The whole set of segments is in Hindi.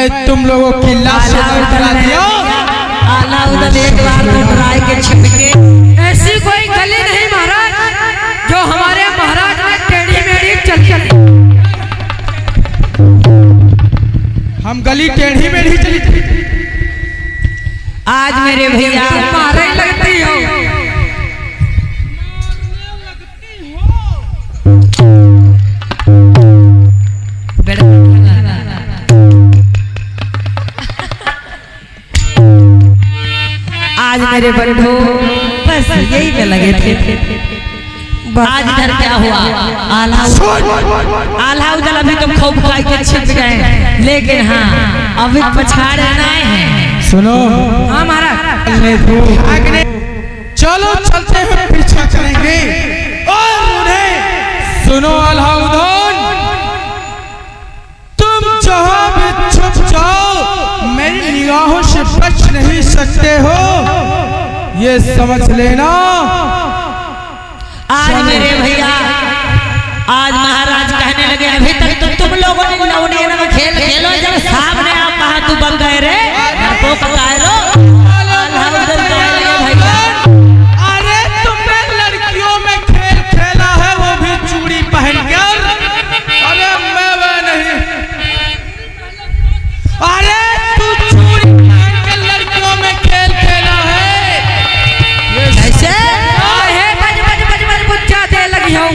मैं तुम लोगों की लाश करा दिया। आला उधर एक बार टकराए के छिपके। ऐसी कोई गली नहीं महाराज जो हमारे महाराज में टेढ़ी मेढ़ी चल हम गली टेढ़ी मेढ़ी चली थी। आज मेरे भैया मारे लगती हो। आज मेरे बंधु बस यही पे लगे थे। आज इधर क्या हुआ? आल्हा उधर अभी तो खूब खाई के छिप गए, लेकिन हाँ अभी पछाड़े नहीं है। सुनो हाँ महाराज चलो चलते हुए पीछा करेंगे और उन्हें सुनो अल्लाहुद्दीन, तुम जहां भी छुप जाओ मेरी निगाहों से बच नहीं सकते हो, ये समझ लेना। आज मेरे भैया आज महाराज कहने लगे अभी तक तो तुम लोगों ने लौंडियों में खेल खेलो, जब सामने आप कहा तू बन गए रे तो कतारो। अरे तुमने लड़कियों में खेल खेला है वो भी चूड़ी पहनकर। अरे मैं नहीं, अरे तू चूड़ी पहन के लड़कियों में खेल खेला है। कैसे? बज बुच्चा दे लगी हो।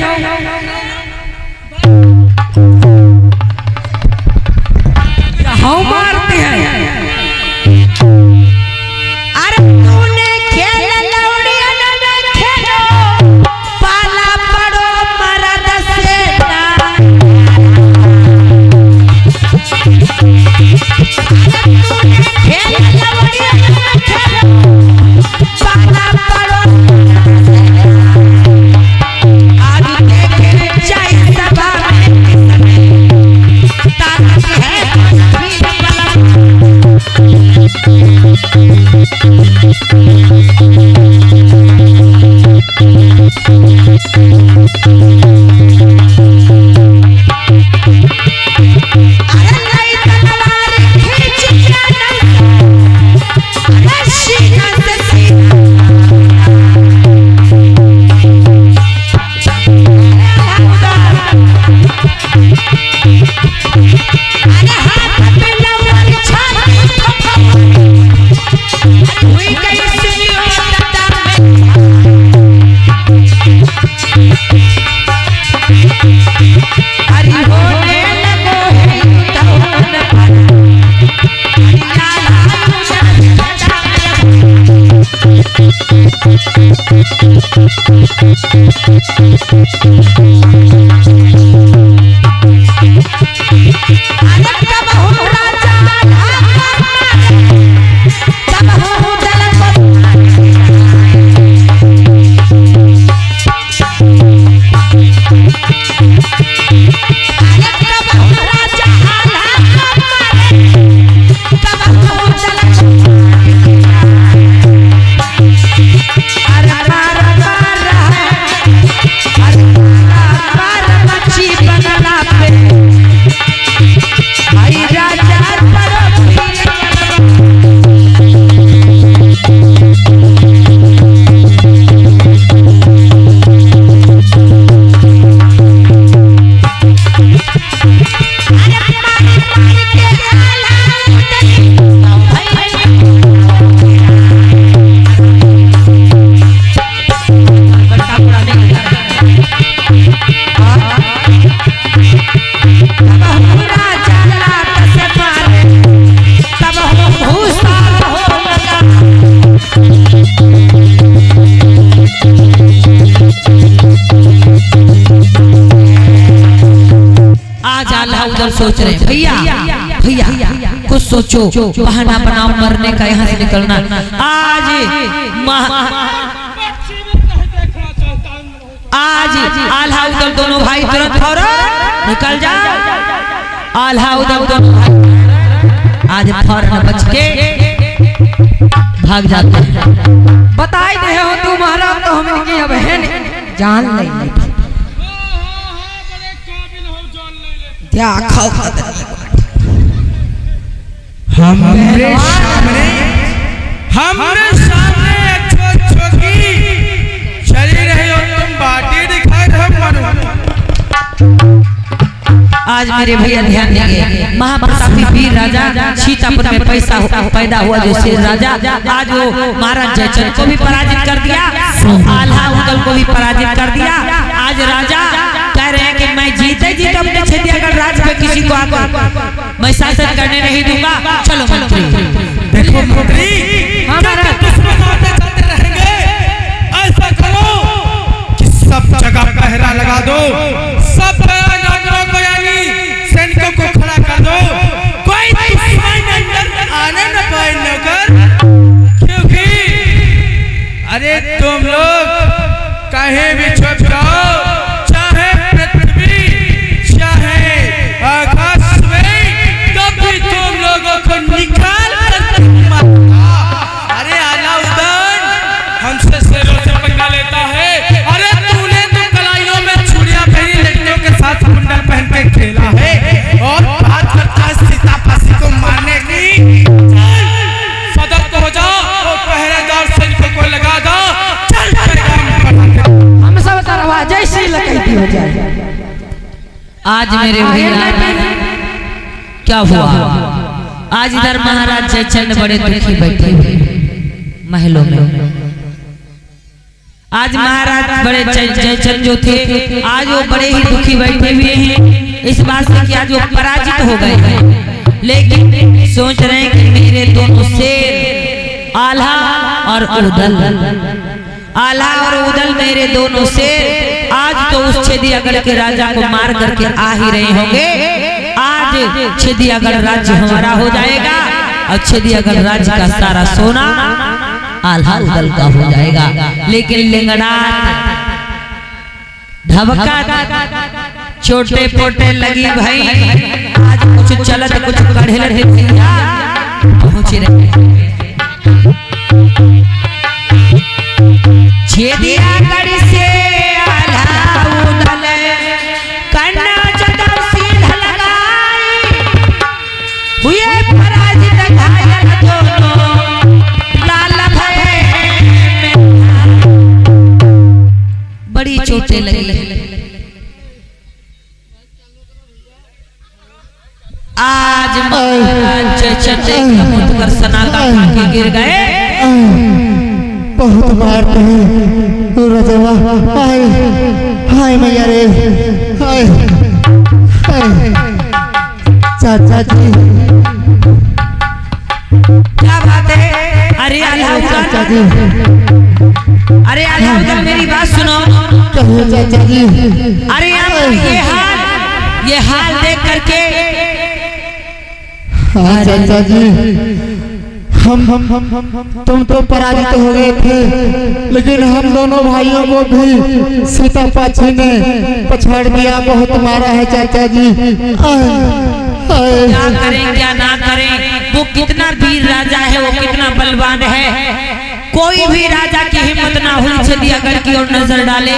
हाँ मारती है। अरे तूने खेल लौड़िया न खेलो, पाला पड़ो मरद से ना। खेल लौड़िया न खेलो, पाला पड़ो आज देखे जाए सभा में ताकत है सोच रहे भैया भैया कुछ सोचो, बहाना बनाओ मरने का, यहाँ से निकलना। आज आल्हा उदल दोनों भाई तुरंत फौरन निकल जा। आल्हा उदल दोनों भाई आज फौरन बच के भाग जाते हैं। बताई दे हो तू महाराज तो हम इनकी अब है नहीं जान नहीं क्या खाओ हमरे सामने एक छोटी चली रही हो तुम बाटी दिखाई रहे मनु। आज मेरे भैया ध्यान देंगे, महाप्रतापी वीर राजा सीतापुर में पैदा हुआ जो शेर राजा, आज वो महाराज जयचंद को भी पराजित कर दिया, आल्हा उदल को भी पराजित कर दिया। आज राजा कह रहे हैं कि मैं जीते जीते अपने छत्तीसगढ़ राज्य पे किसी को आकर मैं शासन करने नहीं दूंगा। चलो मंत्री, देखो मंत्री, हमारा दुश्मन आते चलते रहेंगे, ऐसा करो कि सब जगह पहरा लगा दो, सब नौकरों को यानी सैनिकों को खड़ा कर दो, कोई दुश्मन अंदर आने न पाए नौकर, क्योंकि अरे तुम लोग कहीं भी छुप जाओ, चाहे पृथ्वी चाहे आकाश में, तब भी तुम लोगों को निकाल कर अरे अलाउद्दीन हमसे शेरों से पंगा लेता है। अरे तूने तो कलाइयों में चूड़ियां पहनी लड़कियों के साथ कुंडल पहन के खेला है और बात करता है सीतापासी को मारने की। सतर्क हो जाओ और पहरेदार सैनिकों को लगा दो। चल हम सब तरवा जैसी लकैती हो जाए। आज मेरे भैया क्या हुआ, आज इधर महाराज जयचंद बड़े दुखी बैठे हुए महलों में। आज महाराज बड़े जयचंद जो थे आज वो बड़े ही दुखी बैठे हुए हैं इस बात से कि आज वो पराजित हो गए हैं, लेकिन सोच रहे हैं कि मेरे दोनों शेर आल्हा और उदल, आल्हा और उदल मेरे दोनों शेर आज तो उस छिंदवागढ़ के राजा को मार करके आ ही रहे होंगे। आज छिंदवागढ़ राज्य हमारा हो जाएगा और छिंदवागढ़ राज्य का सारा सोना आल्हा उदल का हो जाएगा। लेकिन लिंगड़ात धबका छोटे पोटे लगी भाई, आज कुछ चलत कुछ कढ़े लड़े भैया पहुंच रहे छिंदवागढ़ से आल्हा उदल कन्ना जदम सीधा लगाई हुए पराजित घायल दोनों लाल भये बड़ी चोटें लगी। आज महाराज जयचंद कर सनाका के गिर गए। बहुत मारते हैं रजवा, हाय हाय मैया रे, हाय हाय चाचा जी क्या बात है। अरे आल्हा चाचा जी, अरे आल्हा उदल मेरी बात सुनो। कहिए चाचा जी। अरे ये हाल देख करके हाँ चाचा जी, हम तुम तो पराजित हो गए थे, लेकिन हम दोनों भाइयों को भी सीतापाछी ने पछाड़ दिया, बहुत मारा है चाचा जी। क्या करें क्या ना करें, वो कितना वीर राजा है, वो कितना बलवान है, कोई भी राजा की हिम्मत ना हुई छिंदवागढ़ की ओर नजर डाले।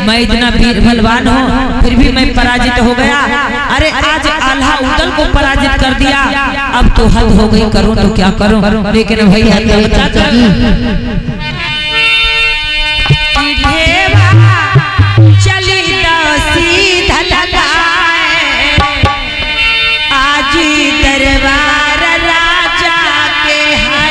मैं इतना वीर बलवान हूँ फिर भी मैं पराजित हो गया। अरे आज आल्हा उदल को पराजित कर दिया, अब तो हद हो गई, करूँ तो क्या करूँ। लेकिन भैया चली सीधा लगाए आज दरबार राजा के है।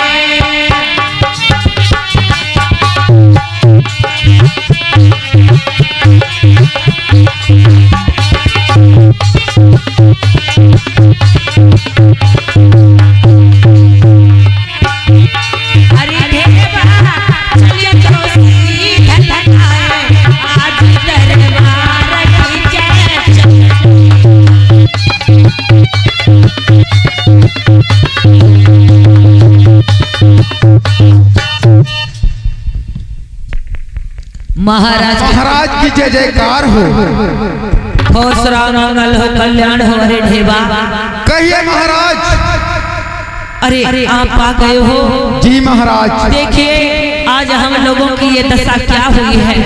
महाराज की जय जयकार हो, खुश रहो, मंगल हो, कल्याण हो। अरे ढेबा कहिए महाराज। अरे आप आ गए हो। जी महाराज। देखिए आज हम लोगों की ये दशा क्या हुई है।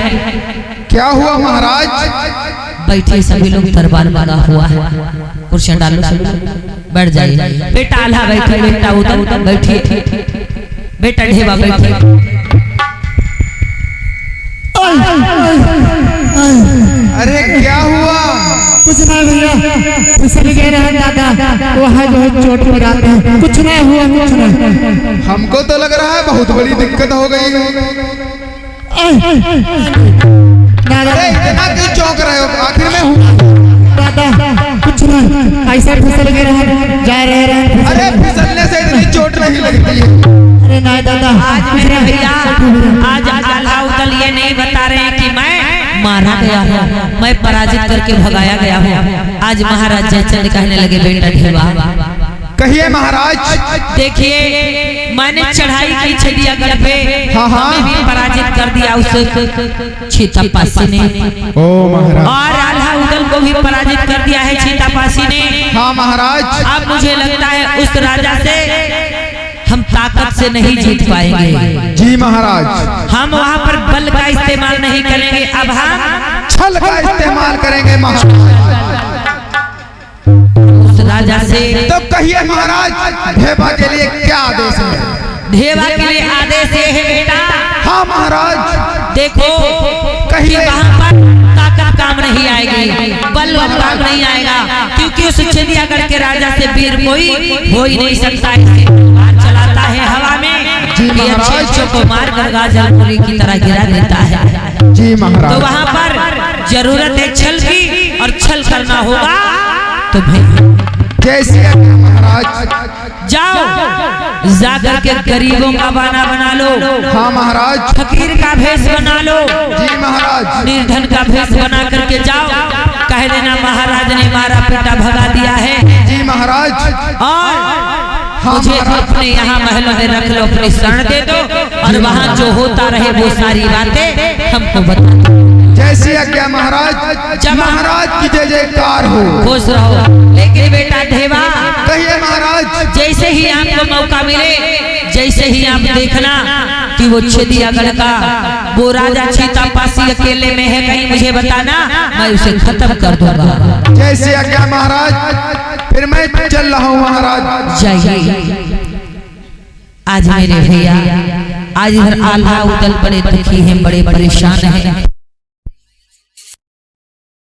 क्या हुआ महाराज? बैठे सभी लोग दरबार लगा हुआ है, कुर्सियां डालो सब बैठ जाइए बेटा, आल्हा बैठे, बेटा उधर बैठिए, बेटा ढेवा बैठिए। अरे क्या हुआ? कुछ नहीं भैया, फिसल गए रहे दादा, वो है जो है चोट पर आते हैं, कुछ नहीं हुआ, कुछ नहीं। हमको तो लग रहा है बहुत बड़ी दिक्कत हो गई। दादा अरे इतना क्यों चौंक रहे हो? आखिर में हूँ दादा, कुछ नहीं, ऐसे फिसल गए रहे, जा रहे। अरे फिसलने से इतनी चोट नहीं लगती है। अरे नहीं दादा, आज मेरे भैया, आज आल्हा उदल ये नहीं बता रहे हैं कि मैं मारा गया हूँ, मैं पराजित करके भगाया गया हूँ। आज महाराज जयचंद कहने लगे बेटा ढेवा, कहिए महाराज। देखिए मैंने चढ़ाई की छदियागढ़ पे, हाँ, हाँ। हमें भी पराजित कर दिया उस छीतापासी ने, ओ महाराज। और आल्हा उदल को भी पराजित कर दिया है छीतापासी ने। हाँ महाराज। अब मुझे लगता है उस राजा से हम ताकत से नहीं जीत पाएंगे। जी महाराज। हम वहाँ पर बल का इस्तेमाल नहीं करेंगे, अब हम छल का इस्तेमाल करेंगे महाराज। उस राजा से। तो कहिए महाराज, ढेबा के लिए क्या आदेश है? ढेबा के लिए आदेश ये है बेटा। हाँ महाराज। देखो कहिए। वहाँ पर ताकत काम नहीं आएगी, बल काम नहीं आएगा, क्योंकि उस छदियागढ़ के राजा से वीर कोई हो ही नहीं सकता है। चलाता है हवा में, अच्छे को मार कर गाजरपुरी की तरह गिरा देता है। जी महाराज। तो वहाँ पर जरूरत है छल की, और छल करना होगा तो भाई जैसे महाराज। जाओ जाकर के गरीबों का बाना बना लो। हाँ महाराज। फकीर का भेष बना लो। जी महाराज। निर्धन का भेष बना करके जाओ, कह देना महाराज ने मारा पिटा भगा दिया है। जी महाराज। और हाँ, मुझे अपने यहाँ महलों में रख लो, अपनी शरण दे दो, और वहाँ जो होता रहे वो सारी बातें हमको बता दो। जैसे क्या महाराज। महाराज की जय जयकार हो। खुश रहो। लेकिन बेटा ढेवा, कहिए महाराज। जैसे ही आपको मौका मिले, जैसे ही आप देखना कि वो छदियागढ़ का वो राजा छीतापासी अकेले में है, कहीं मुझे बताना, मैं उसे खत्म कर दूंगा। जैसे क्या महाराज। फिर मैं चल रहा हूँ महाराज। जाइए। आज मेरे भैया, आज इधर आल्हा उदल बड़े दुखी हैं, बड़े परेशान हैं।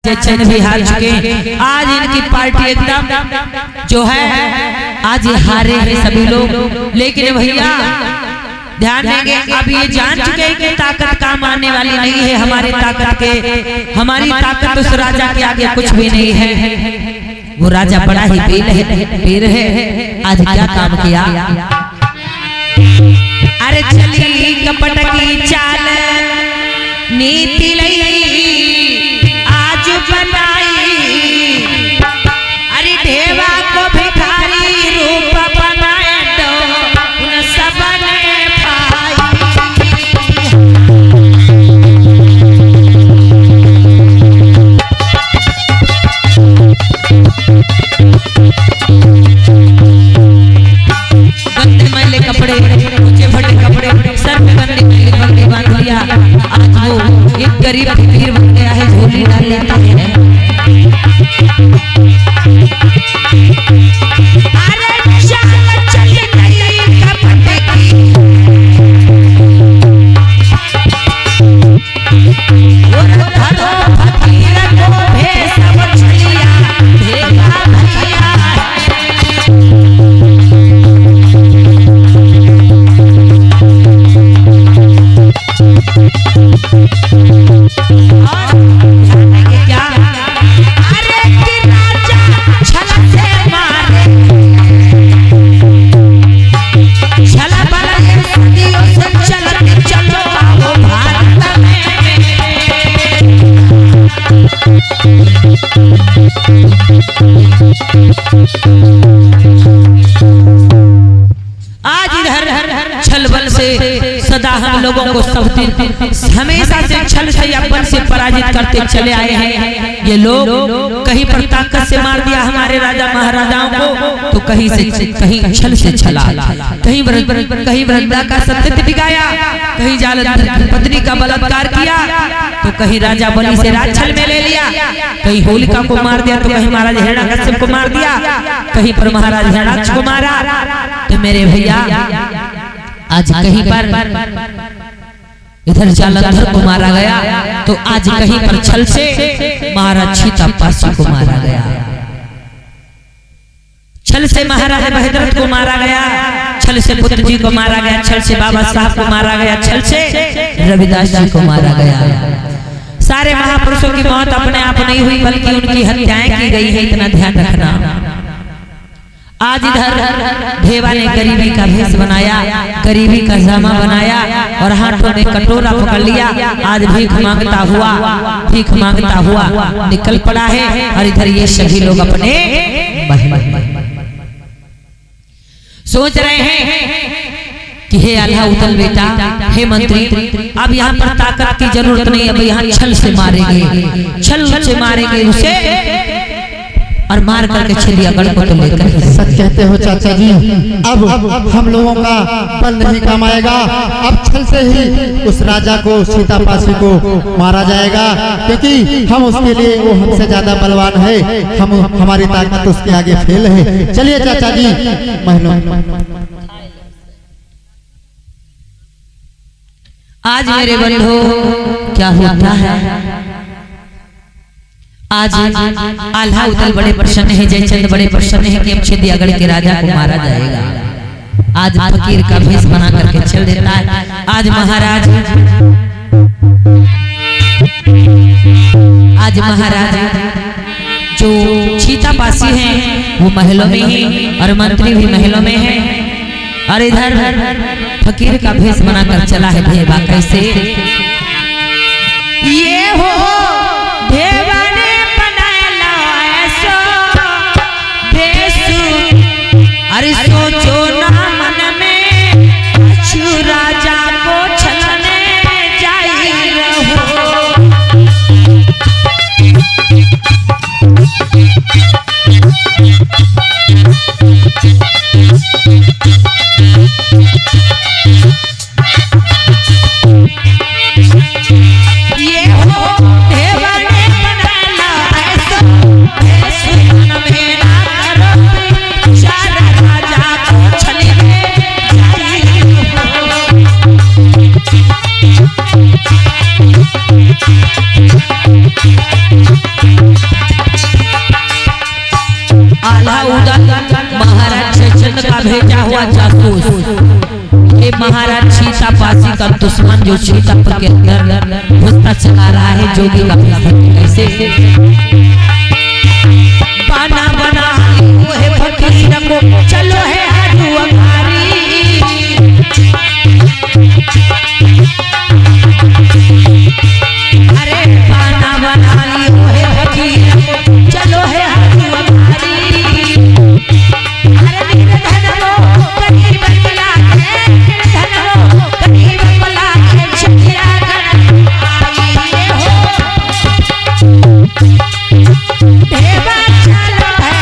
जयचंद भी हार चुके हैं। आज इनकी पार्टी एकदम जो है, आज ये हारे हैं सभी लोग। लेकिन भैया ध्यान देंगे, अब ये जान चुके हैं कि ताकत काम आने वाली नहीं है। हमारी ताकत उस राजा के आगे कुछ भी नहीं है। वो राजा बड़ा ही वीर है। आज क्या काम किया? अरे चली कपट की चाल नीति आज बनाई, अरे ढेवा को भिखारी रूप बनाए तो उन सबने गंदे मैले कपड़े, ऊंचे फटे कपड़े, सर में गंदी मैली पगड़ी बांध लिया। आज वो एक गरीब फकीर बन गया है, झोली डाल लेता है। अरे चाल चल गई कपट की, और धरो फकीर को भेष बचलिया भेगा भैया। क्या? अरे कि राजा छल से मारे, छल बल सदियों से चलते चलो आओ भारत में। आज इधर छल बल से सदा हम लोगों को सब दिन हमेशा से छल से या बल से पराजित करते चले आए हैं। ये लोग कहीं पर ताकत से मार दिया हमारे राजा महाराजाओं को, तो कहीं छल से छला, कहीं वृंदा का सत्य बिगाया, कहीं जालंधर पत्नी का बलात्कार किया, तो कहीं राजा बलि से राज छल में ले लिया। कहीं होलिका को मार दिया तो कहीं महाराज हिरण्यकश्यप को मार दिया, कहीं पर महाराज हिरण्याक्ष को मारा। तो मेरे भैया आज कहीं पर इधर जालंधर को मारा गया, तो आज कहीं पर छल से महाराज सीतापासी को मारा गया, छल से महाराज भद्रथ को मारा गया, छल से पुत्र जी को मारा गया, छल से बाबा साहब को मारा गया, छल से रविदास जी को मारा गया। सारे महापुरुषों की मौत अपने आप नहीं हुई बल्कि उनकी हत्याएं की गई है, इतना ध्यान रखना। आज इधर भेवा ने गरीबी का भेष बनाया, गरीबी का जामा बनाया और हाथों में कटोरा पकड़ लिया, आज भीख मांगता हुआ निकल पड़ा है। और इधर ये सभी लोग अपने सोच रहे हैं कि हे आल्हा उदल बेटा, हे मंत्री, अब यहाँ पर ताकत की जरूरत नहीं, अब यहाँ छल से मारेंगे उसे और मार करके चिड़ियागढ़ को तो लेकर। सच कहते हो चाचा जी, अब हम लोगों का बल नहीं काम आएगा, अब छल से ही उस राजा को, सीतापासी को मारा जाएगा, क्योंकि हम उसके लिए, वो हमसे ज्यादा बलवान है, हमारी ताकत उसके आगे फेल है। चलिए चाचा जी, महलों। आज मेरे बंधु क्या होता है, आज आल्हा उदल बड़े प्रसन्न है, जयचंद बड़े प्रसन्न है कि अब चिड़ियागढ़ के राजा को मारा जाएगा। आज फकीर का भेष बना करके चल देता है। आज महाराज जो सीतापासी हैं वो महलों में ही और मंत्री भी महलों में है, और इधर फकीर का भेष बनाकर चला है भेवा। कैसे ये हो भेवा ने बनाया ऐसा भेष, अरे सोचो ना मन में अछू राजा को छलने जाई रहो। ये हो भेवा ने बनाया ऐसा भेष, मन में ना करो चार राजा को छलने जाई रहो। आल्हा उदल महाराज जयचंद का भेजा हुआ जासूस, ये महाराज सीतापासी का दुश्मन जो सीतापुर के अंदर घुसता चला रहा है, जोगी का कैसे पाना बना वो है फकीर को, चलो है हनुआरी, अरे पाना बना लियो है फकीर को, चलो है हनुआरी। अरे निर्धन को गरीब बना के, निर्धन को गरीब बना के चिड़ियागढ़ आइए हो। भेवा चलो है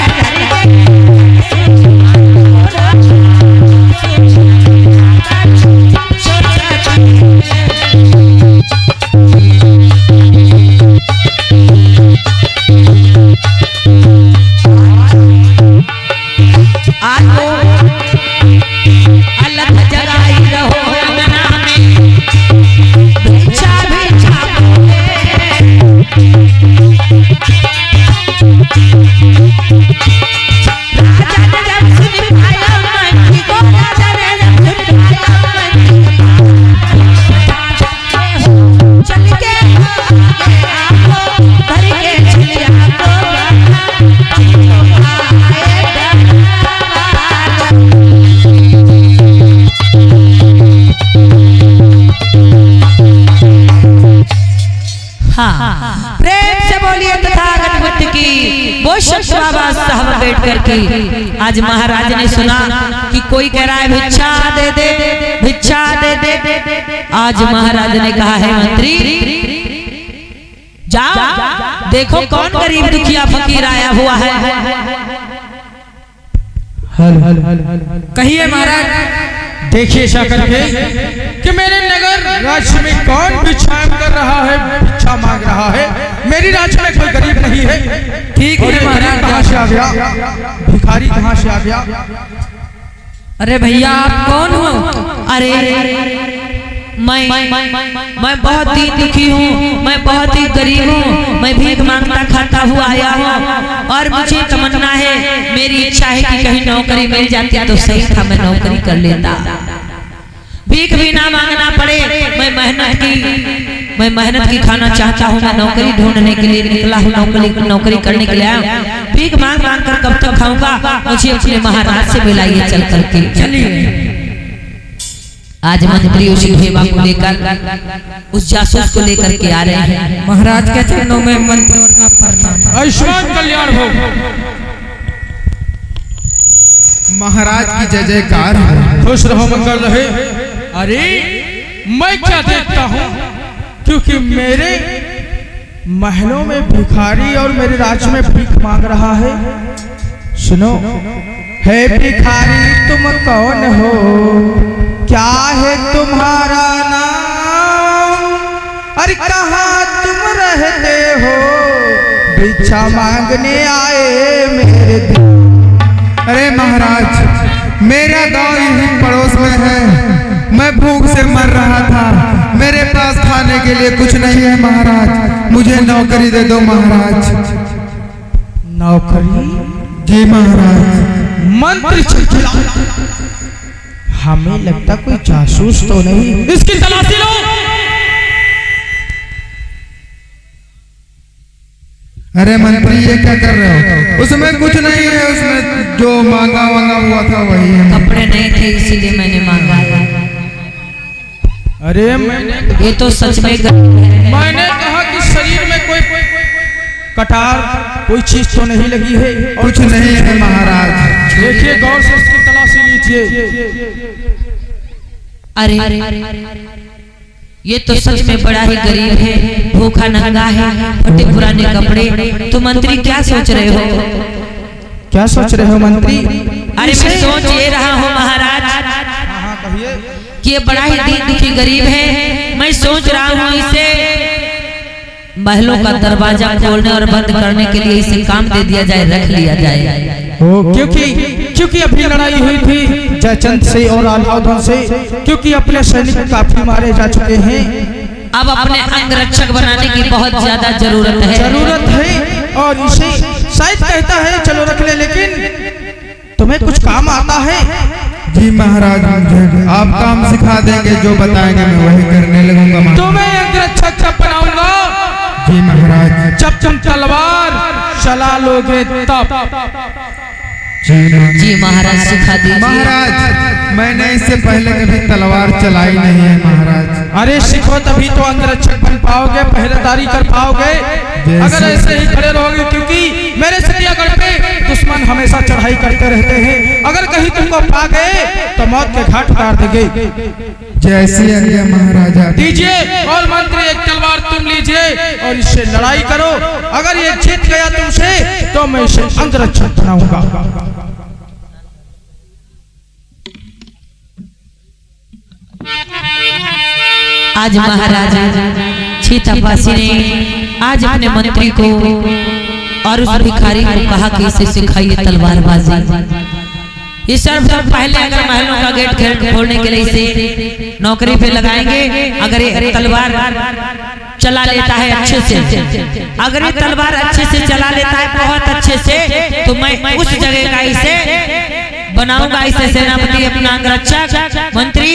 अलग जगाई रहो अंगना में, भिक्षा भिक्षा राजा ने जब सुन पाया मंत्री को, राजा ने जब सुन पाया मंत्री, चल के आपको भर के चिड़िया को प्रेम से बोलिए तथागत बुद्ध की, वो शख्स बाबा साहब अम्बेडकर की। आज महाराज ने सुना कि कोई कह रहा है भिक्षा दे दे, भिक्षा दे दे। आज महाराज ने कहा है मंत्री जाओ देखो कौन गरीब दुखिया फकीर आया हुआ है। कहिए महाराज, देखिए ऐसा करके कि मेरे नगर राज्य में कौन भिक्षा कर रहा है, भिक्षा मांग रहा है। मेरी राज्य में कोई गरीब नहीं रही है। ठीक और है ये महाराज। कहाँ से आ गया, भिखारी कहाँ से आ गया? अरे भैया आप कौन हो? अरे मैं बहुत ही दुखी हूँ, मैं बहुत ही गरीब हूँ, मैं भीख मांगता खाता हुआ आया हूँ और मुझे तमन्ना है, मेरी इच्छा है कि कहीं नौकरी मिल जाती तो सही था, मैं नौकरी कर लेता, भीख भी ना मांगना पड़े। मैं मेहनत की खाना चाहता हूँ, मैं नौकरी ढूंढने के लिए निकला हूँ, नौकरी करने के लिए आया हूँ। भीख मांग मांग कर कब तक खाऊंगा? मुझे अपने महाराज से मिलाइए चल करके। चलिए। आज मंत्री उसी भेवा को लेकर, उस जासूस को लेकर के आ रहे हैं। महाराज के चरणों में मंत्रियों का प्रणाम। आयुष्मान कल्याण हो। महाराज की जय जयकार हो। खुश रहो, मंगल रहे। अरे मैं क्या देखता हूँ, क्योंकि मेरे महलों में भिखारी और मेरे राज्य में भीख मांग रहा है। सुनो, है भिखारी तुम कौन हो, क्या है तुम्हारा नाम, अरे कहाँ तुम रहते हो, भिक्षा मांगने आए मेरे दिल। अरे महाराज, मेरा गांव यही पड़ोस में है, मैं भूख से मर रहा था, मेरे पास खाने के लिए कुछ नहीं है महाराज, मुझे नौकरी दे दो महाराज। नौकरी? जी महाराज। मंत्री चिड़चिड़ा, हमें लगता कोई जासूस तो नहीं, इसकी तलाशी लो। अरे मंत्री ये क्या कर रहे हो? उसमें कुछ नहीं है, उसमें जो मांगा हुआ था वही है। कपड़े नहीं थे इसीलिए मैंने मांगा। अरे मैंने ये तो सच में कहा कि शरीर में कोई कटार कोई चीज तो नहीं लगी है। कुछ नहीं है महाराज। देखिए गौर से उसकी तलाशी लीजिए। अरे ये तो सच में बड़ा ही गरीब है, भूखा नंगा है, फटे पुराने कपड़े। तो मंत्री क्या सोच रहे हो? क्या सोच रहे हो मंत्री? अरे मैं सोच ये रहा हूँ महाराज कि ये बड़ा ही दीन दुखी गरीब है। मैं सोच रहा हूँ इसे महलों का दरवाजा खोलने और बंद करने के लिए इसे काम दे दिया जाए, रख लिया जाए। क्योंकि अभी लड़ाई हुई थी जयचंद से और अलाउद्दीन से, क्योंकि अपने सैनिक काफी मारे जा चुके हैं। अब अपने अंगरक्षक बनाने की बहुत ज्यादा जरूरत है और इसे शायद कहता है चलो रख ले, लेकिन तुम्हें कुछ काम आता है? जी महाराज, मुझे आप काम सिखा देंगे, जो बताएंगे मैं वही करने लगूंगा। तुम्हें अंगरक्षक जब बनाऊंगा, जी महाराज, जब तुम तलवार चला लोगे तब। जी महाराज सिखा दीजिए। महाराज, मैंने इससे पहले कभी तलवार चलाई नहीं है महाराज। अरे सीखो तभी तो अंगरक्षक बन पाओगे, पहरेदारी कर पाओगे। अगर ऐसे ही खड़े रहोगे, क्योंकि मेरे सतियागढ़ पे दुश्मन हमेशा चढ़ाई करते रहते हैं, अगर कहीं तुमको पा गए तो मौत के घाट उतार देंगे। जैसी आज्ञा महाराजा। दीजिए। और मंत्री एक तलवार तुम लीजिए और इससे लड़ाई करो। अगर ये जीत गया तुमसे तो मैं इसे अंगरक्षक बनाऊंगा। आज महाराजा छीतापासी ने आज अपने मंत्री को और उस भिखारी को कहा कि इसे सिखाइए तलवारबाजी। ये सर्वप्रथम पहले अगर महलों का गेट खोलने के लिए इसे नौकरी पे लगाएंगे। अगर ये तलवार चला लेता है अच्छे से, अगर ये तलवार अच्छे से चला लेता है बहुत अच्छे से, तो मैं उस जगह का इसे बनाऊंगा, इसे सेनापति अपना अंगरक्षक मंत्री।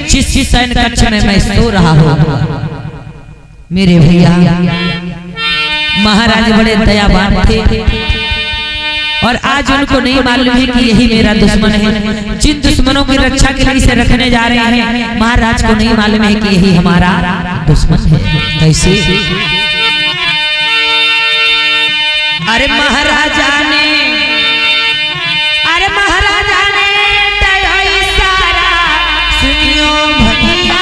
जिस सैन्य कक्ष में मैं सो रहा हूँ, मेरे भैया महाराज बड़े दयावान थे और आज उनको नहीं मालूम है कि यही मेरा दुश्मन है। जिन दुश्मनों की रक्षा के लिए इसे रखने जा रहे हैं, महाराज को नहीं मालूम है कि यही हमारा दुश्मन है। कैसे? अरे महाराजा ने सारा सुनियो भैया,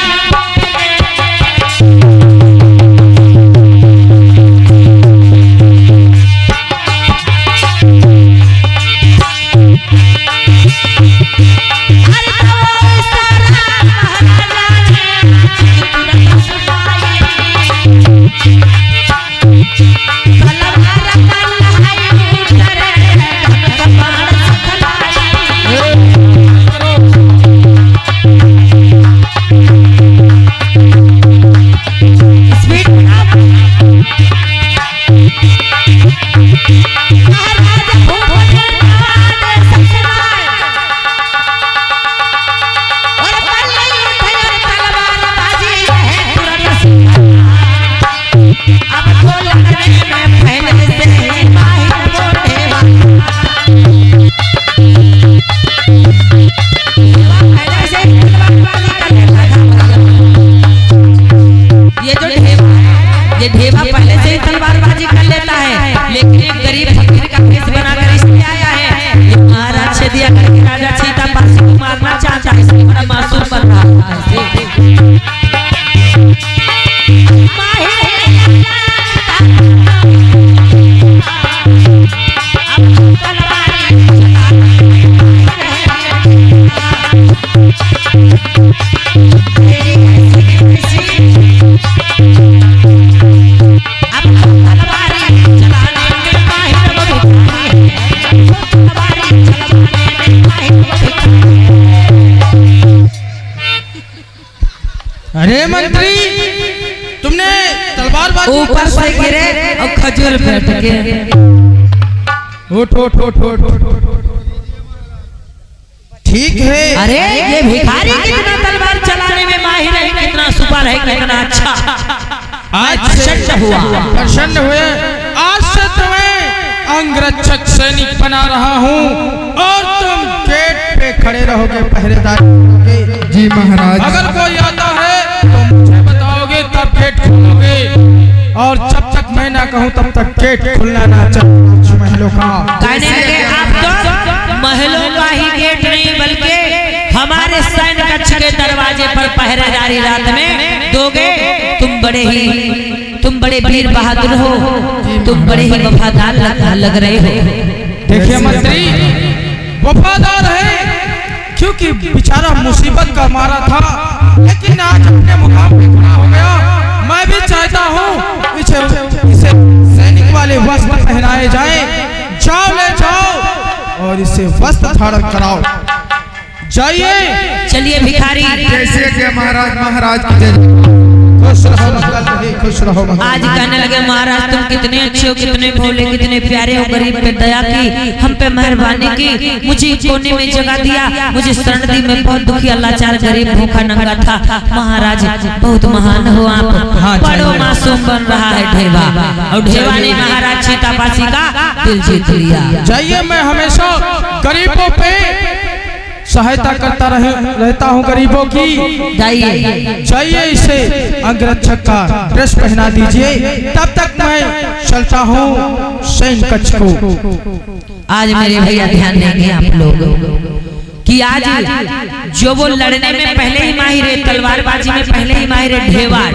Bye. ये ढेवा पहले से ही तलवारबाजी कर लेता है, लेकिन एक गरीब फकीर का भेष बनाकर इसलिए आया है। ये महाराज छेदिया करके राजा सीतापासी को मारना चाहता है, इसलिए बड़ा मासूम बन रहा है। अरे मंत्री, तुमने तलवारबाजी ऊपर से गिरे और खजूर बैठ गए। उठ उठ उठ उठ। ठीक है। अरे ये भिखारी कितना तलवार चलाने में माहिर है, कितना सुपर है, कितना अच्छा। आज प्रसन्न हुआ, प्रसन्न हुए। आज से तुम्हें अंगरक्षक सैनिक बना रहा हूँ और तुम गेट पे खड़े रहोगे, पहरेदार करोगे। जी महाराज। अगर कोई आता है तो मुझे बताओगे, तब गेट खोलोगे, और जब तक मैं ना कहूँ तब तक गेट खुलना ना चाहिए महलों का। कहने लगे आप तो महलों का ही गेट नहीं बल्कि हमारे सैन्य कक्ष के दरवाजे पर पहरेदारी रात में दोगे। तुम बड़े वीर बहादुर हो, तुम बड़े ही वफादार लग रहे हो। देखिए मंत्री, वफादार है क्योंकि बेचारा मुसीबत का मारा था, लेकिन आज अपने मुकाम पे खड़ा हो गया। मैं भी चाहता हूँ इसे सैनिक वाले वस्त्र पहनाए जाए। जाओ ले जाओ और इसे वस्त्र धारण कराओ। जाइए। चलिए भिखारी। कैसे के महाराज, महाराज की जय। खुश रहो। आज कहने लगे महाराज तुम कितने अच्छे हो, कितने भोले, कितने प्यारे हो, गरीब पे दया की, हम पे मेहरबानी की, मुझे कोने में जगह दिया, मुझे शरण दी, मैं बहुत दुखी लाचार गरीब भूखा नंगा था। महाराज बहुत महान हो आप। हाँ, बड़ो मासूम बन रहा है ढेवा, और ढेवा ने महाराज सीतापासी का दिल जीत लिया। जाइए, मैं हमेशा गरीबों पे सहायता करता रहता हूँ, गरीबों की। जाइए इसे अंगरक्षक का ड्रेस पहना दीजिए, तब तक मैं चलता हूँ सैन्य कक्ष को। आज मेरे भैया ध्यान देंगे आप लोग कि आज जो वो लड़ने में पहले ही माहिर है, तलवारबाजी में पहले ही माहिर है,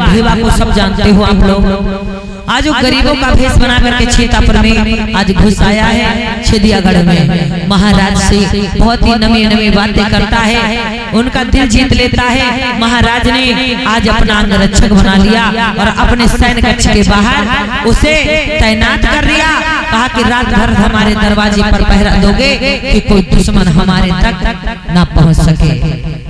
ढेवा को सब जानते हो आप लोग। आज वो गरीबों का भेष बना करके छेतापुर में आज घुस आया है, छेदियागढ़ में। महाराज से बहुत ही नमी बातें करता है, उनका दिल जीत लेता है। महाराज ने आज अपना अंगरक्षक बना लिया और अपने सैन्य कक्ष के बाहर उसे तैनात कर दिया। कहा कि रात भर हमारे दरवाजे पर पहरा दोगे कि कोई दुश्मन हमारे तक ना पहुंच सके।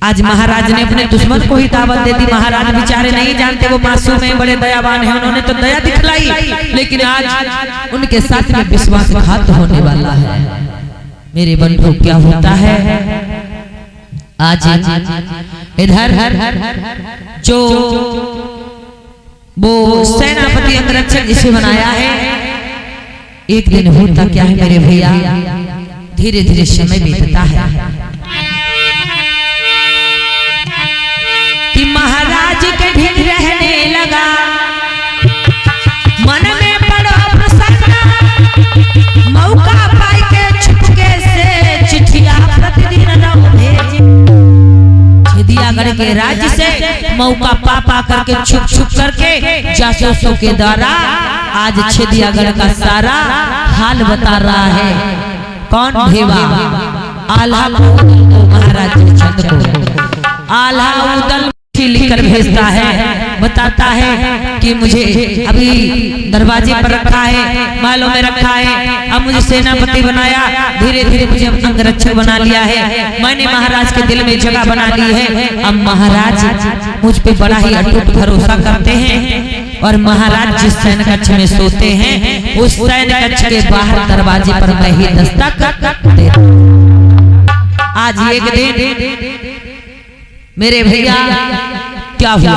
आज महाराज ने अपने दुश्मन को ही दावत दे दी। महाराज बेचारे नहीं जानते, वो मासूम है, बड़े दयावान है, उन्होंने तो दया दिखलाई, लेकिन आज उनके साथ में विश्वासघात होने वाला है। मेरे बंधु क्या होता है आज इधर जो वो सेनापति अंगरक्षक इसे बनाया है, एक दिन होता क्या है मेरे भैया, धीरे धीरे समय बीतता है कि महाराज के ढीठ रहने लगा, मन में बड़ा प्रसन्न, मौका पाई के छुपके से चिट्ठियां प्रतिदिन भेजे। छेदियागढ़ के राज्य से मौका पा करके छुप करके जासूसों के द्वारा आज छेदियागढ़ का सारा हाल बता रहा है। कौन? ढेवा। आल्हा महाराज चंद को आल्हा उदल लिखकर भेजता है, बताता है कि मुझे अभी दरवाजे पर रखा है, महलों में रखा है, अब मुझे सेनापति बनाया, धीरे धीरे मुझे अंगरक्षक बना लिया है, मैंने महाराज के दिल में जगह बना ली है। अब महाराज मुझ पे बड़ा ही अटूट भरोसा करते हैं और महाराज जिस सैन्य कक्ष में सोते हैं उस सैन्य कक्ष के बाहर दरवाजे पर मैं ही दस्तक देता हूं। आज एक दिन मेरे भैया क्या हुआ,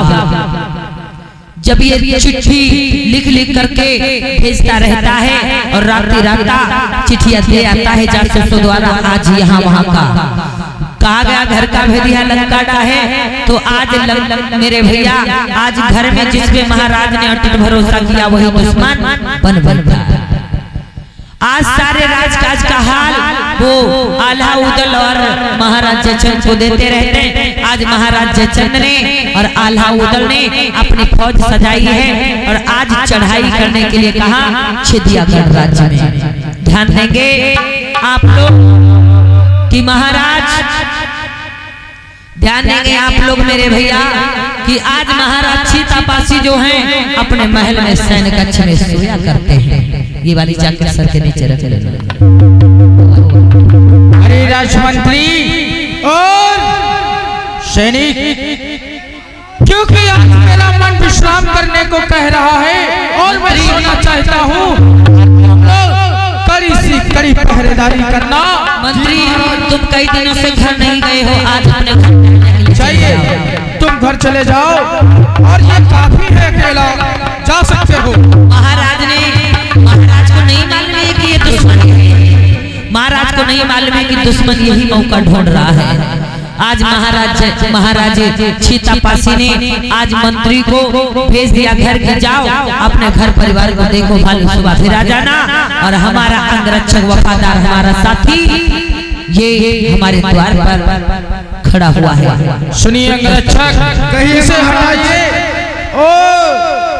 जब ये चिट्ठी लिख करके भेजता रहता है और रात चिट्ठियां दे आता है जासूसों द्वारा, आज यहाँ वहाँ कहा गया घर का भेदिया लंका डाहे। तो आज मेरे भैया आज घर में जिसपे महाराज ने अटूट भरोसा किया वही दुश्मन बन बनता। आज सारे राजकाज का हाल वो आल्हा उदल और महाराज जयचंद को देते रहते हैं। आज महाराज जयचंद ने और आल्हा उदल ने अपनी फौज सजाई है और आज चढ़ाई करने के लिए कहा छिदियागढ़ राज्य में। ध्यान देंगे आप लोग कि महाराज, ध्यान देंगे आप लोग मेरे भैया कि आज महाराज सीतापासी जो हैं अपने महल में सैन्य कक्ष में सोया करते हैं। ये वाली जाकर सर के नीचे रख लेना। अरे राजमंत्री और सैनिक, क्योंकि आज मेरा मन विश्राम करने को कह रहा है और मैं सोना चाहता हूँ। कड़ी सी कड़ी पहरेदारी करना। मंत्री तुम कई दिनों से घर नहीं गए हो, आज अपने चाहिए तुम घर चले जाओ और ये काफी है अकेला जा सकते हो। महाराज को नहीं मालूम है कि ये दुश्मन है। महाराज को नहीं मालूम है कि दुश्मन यही मौका ढूंढ रहा है। आज महाराज सीतापासी ने आज मंत्री को भेज दिया घर के जाओ अपने घर परिवार को देखो, भालू सुबह फिर आ जाना और हमारा अंगरक्षक वफादार हमारा साथी ये हमारे द्वार पर खड़ा हुआ है। सुनिए अंगरक्षक, कहीं से हटाइए ओ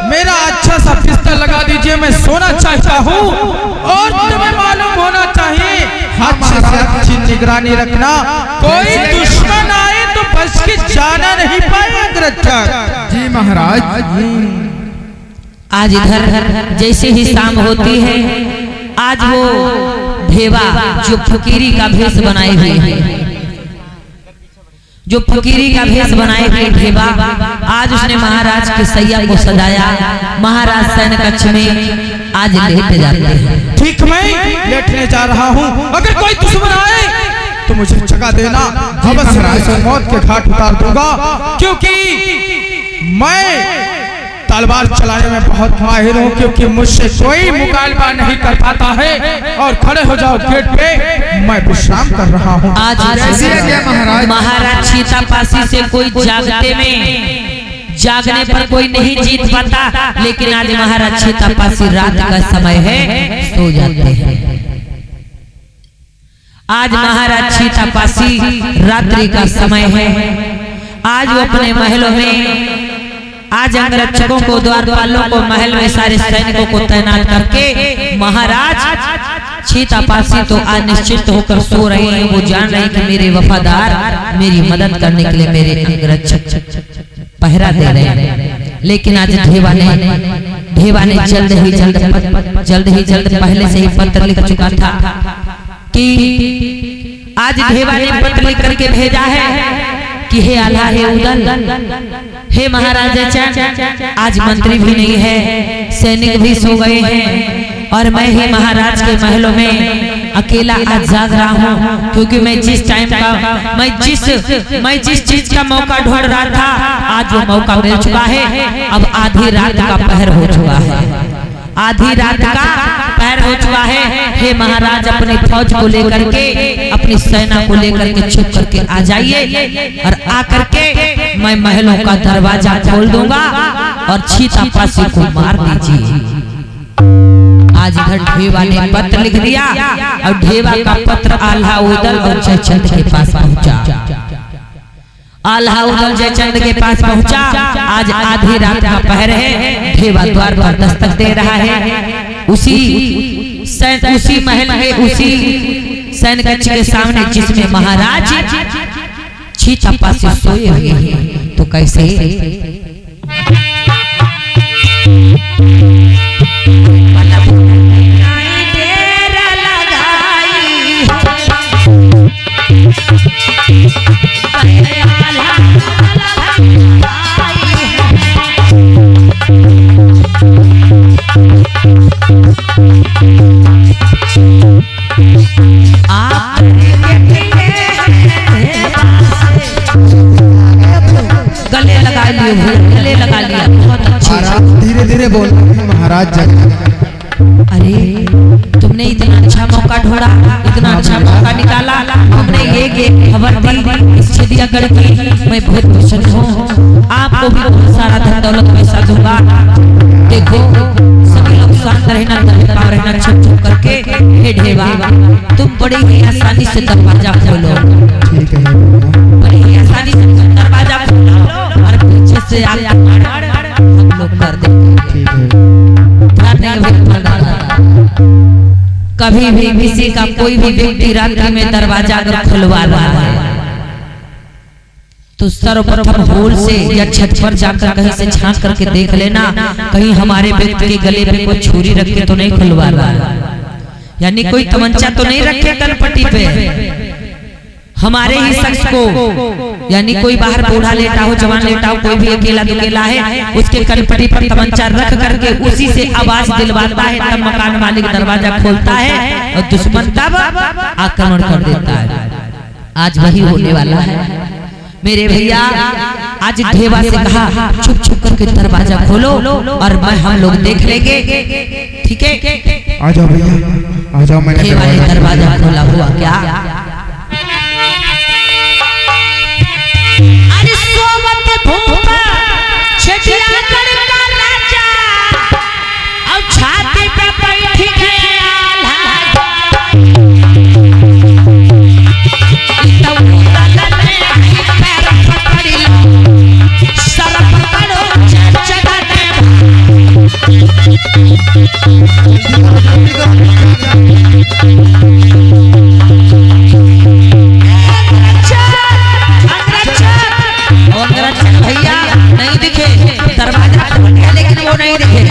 मेरा अच्छा सा बिस्तर लगा दीजिए, मैं सोना चाहता हूँ और तुम्हें मालूम होना चाहिए अच्छे से अच्छी निगरानी रखना। कोई दुश्मन आए तो बच के जाना नहीं पाए अंगरक्षक। जी महाराज। आज इधर जैसे ही शाम होती है आज वो ढेवा जो फकीरी का भेष बनाए हुए हैं, जो फकीरी का भेष बनाए हुए ढेबा आज उसने महाराज के सैया को सजाया। महाराज सैन्य कक्ष में आज लेट जाते हैं। ठीक मैं लेटने जा रहा हूँ, अगर कोई दुश्मन आए तो मुझे जगह देना, अवश्य मौत के घाट उतार दूंगा, क्योंकि मैं तलवार चलाने में बहुत माहिर हूँ, क्योंकि मुझसे कोई मुकाबला नहीं कर पाता है। और खड़े हो जाओ गेट पे, मैं विश्राम कर रहा हूँ। आज महाराज सीतापासी से कोई जागने पर कोई नहीं जीत पाता, लेकिन आज महाराज सीतापासी रात का समय है सो जाते हैं। आज महाराज सीतापासी रात्रि का समय है। आज वो अपने महलों में आज अंगरक्षकों को द्वारपालों को महल में सारे सैनिकों को तैनात करके महाराज सीतापासी तो आज निश्चिंत होकर सो रहे हैं। वो जान रहे हैं कि मेरे वफादार मेरी मदद करने के लिए मेरे अंगरक्षक पहरा दे रहे हैं। लेकिन आज ढेवा ने जल्द ही जल्द पहले से ही पत्र लिख चुका था कि आज ढेवा ने पत्र लिख करके भेजा है कि हे आल्हा हे उदल हे महाराज जयचंद, आज मंत्री भी नहीं है, सैनिक भी सो गए हैं और मैं ही महाराज के महलों में अकेला आज जाग रहा हूँ, क्योंकि मैं जिस टाइम का मैं जिस चीज का मौका ढूंढ रहा था आज वो मौका मिल चुका है। अब आधी रात का पहर हो चुका है, आधी रात का पहर हो चुका है। हे महाराज अपनी फौज को लेकर के अपनी सेना को लेकर के छुप करके आ जाइए और आकर के मैं महलों का दरवाजा खोल दूंगा और सीतापासी को मार दीजिए। आज इधर ढेवा ने पत्र लिख दिया और ढेवा का पत्र आल्हा उदल और जयचंद के पास पहुंचा। आल्हा उदल जयचंद के पास पहुंचा। आज आधी रात का पहर है, ढेवा द्वार पर दस्तक दे रहा है। उसी महल में उसी सैन्य कक्ष के सामने जिसमें महाराज सीतापासी सोए हुए हैं। तो कैसे गले लगा लिया, बहुत अच्छे। धीरे धीरे बोल महाराज जगह अरे तुमने इतना अच्छा मौका ढूंढा, इतना अच्छा मौका निकाला, तुमने ये खबर दी इस छेदियागढ़ की, मैं बहुत प्रसन्न हूँ। आपको भी बहुत सारा धन दौलत पैसा दूंगा। देखो सभी लोग शांत रहना, दरबार रहना, चुप चुप करके। हे ढेवा, तुम बड़ी ही आसानी से दरवाजा खोलो, बड़ी ही आसानी से दरवाजा खोलो और पीछे से हम लोग कर देंगे। कभी भी किसी का कोई भी व्यक्ति रात्रि में दरवाजा अगर खुलवा रहा है तो सर्वप्रथम होल से या छत पर जाकर कहीं से झांक करके देख लेना, कहीं हमारे व्यक्ति के गले पे कोई छुरी रख के तो नहीं खुलवा रहा है, यानी कोई तमंचा तो नहीं रखे कनपट्टी पे हमारे ही शख्स को, यानी कोई बाहर बूढ़ा लेटा हो, जवान लेटा हो, कोई भी अकेला दुकेला है, उसके कनपट्टी पर तमंचा रख करके उसी से आवाज दिलवाता है, तब मकान मालिक दरवाजा खोलता है और दुश्मन तब आक्रमण कर देता है। आज वही होने वाला है मेरे भैया। आज ढेवा से कहा छुप छुप करके दरवाजा खोलो और हम लोग देख लेंगे, ठीक है? आ जाओ भैया, आ जाओ। मैंने ढेवा ने दरवाजा खोला हुआ क्या? अरे सोमत भूपा छेदियागढ़ का राजा और छाती पे बैठ गया आल्हा, भैया नहीं दिखे, दरवाजा है लेकिन वो नहीं दिखे।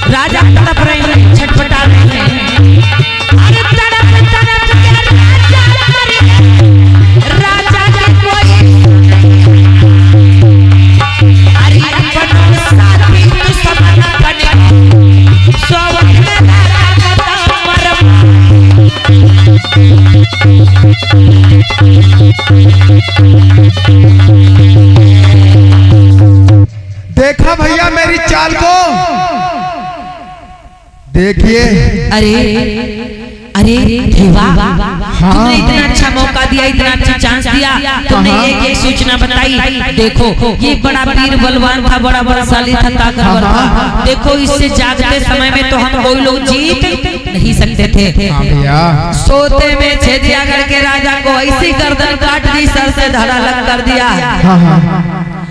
राजा तड़प रहे हैं, छटपटा रहे हैं। अरे तड़प तड़प के राजा मर गए, राजा के कोई अरे अपनों साथी दुश्मन बने, सोवत में राजा का मरम। देखा भैया मेरी चाल को, देखिए। अरे अरे ढेवा, तुमने इतना अच्छा मौका दिया, इतना अच्छा चांस दिया, तुमने एक एक सूचना बताई। देखो ये बड़ा वीर बलवान था, बड़ा बलशाली था, ताकतवर था। देखो इससे जागते समय में तो हम कोई लोग जीत नहीं सकते थे। सोते में छेदियागढ़ के राजा को ऐसी गर्दन काट दी, सर से धड़ा लग कर दिया,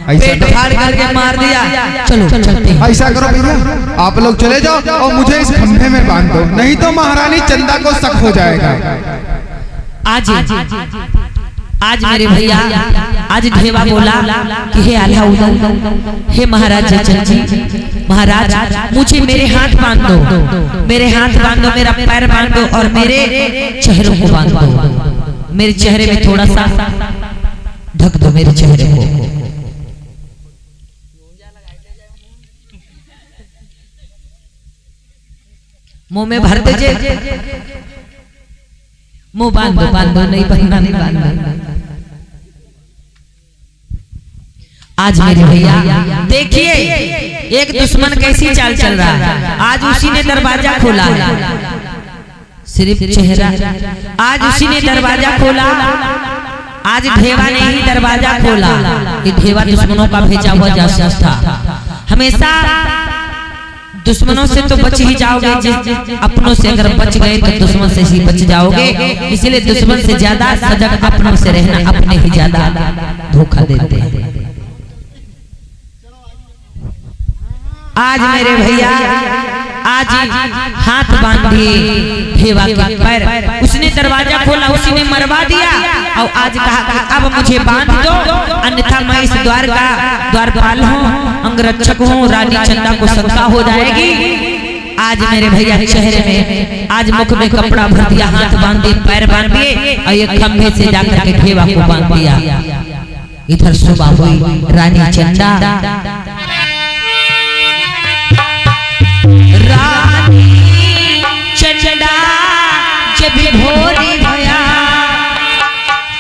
पेट फाड़ करके मार दिया। चलो चलते हैं। ऐसा करो भैया, आप लोग चले जाओ और मुझे इस खंभे में बांध दो, नहीं तो महारानी चंदा को शक हो जाएगा। आज मेरे भैया, आज ढेवा बोला कि हे आल्हा उदल, हे महाराज जयचंद जी, महाराज मुझे मेरे हाथ बांध दो, मेरे हाथ बांध दो, मेरा पैर बांध दो और मेरे चेहरे को बांध दो, मेरे चेहरे में थोड़ा सा ढक दो मेरे चेहरे को। मुंह में भर दीजिए, मुंह बांध दो, बांध दो, नहीं पहनना, नहीं बांधना। आज मेरे भैया देखिए एक दुश्मन कैसी चाल चल रहा है। आज उसी ने दरवाजा खोला है, सिर्फ चेहरा, आज उसी ने दरवाजा खोला, आज ढेवा ने ही दरवाजा खोला। ये ढेवा दुश्मनों का भेजा हुआ जासूस था। हमेशा दुश्मनों से तो बच ही जाओगे, अपनों से अगर बच गए तो दुश्मन से ही बच जाओगे। इसलिए दुश्मन से ज्यादा सजग अपनों से रहना, अपने ही ज्यादा धोखा देते हैं। आज मेरे भैया आज हाथ बांध दिए हेवा के पैर, उसने दरवाजा खोला, उसी ने मरवा दिया और आज कहा कि अब मुझे बांध दो, अन्यथा मैं इस द्वार का द्वारपाल हूँ, अंगरक्षक हूँ, रानी चंदा को शंका हो जाएगी। आज मेरे भैया चेहरे में, आज मुख में कपड़ा भर दिया, हाथ बांध दिए, पैर बांध दिए और एक खंभे से जाकर के घेवा को बांध दिया। इधर सुबह हुई, रानी चंदा जब भोरी भया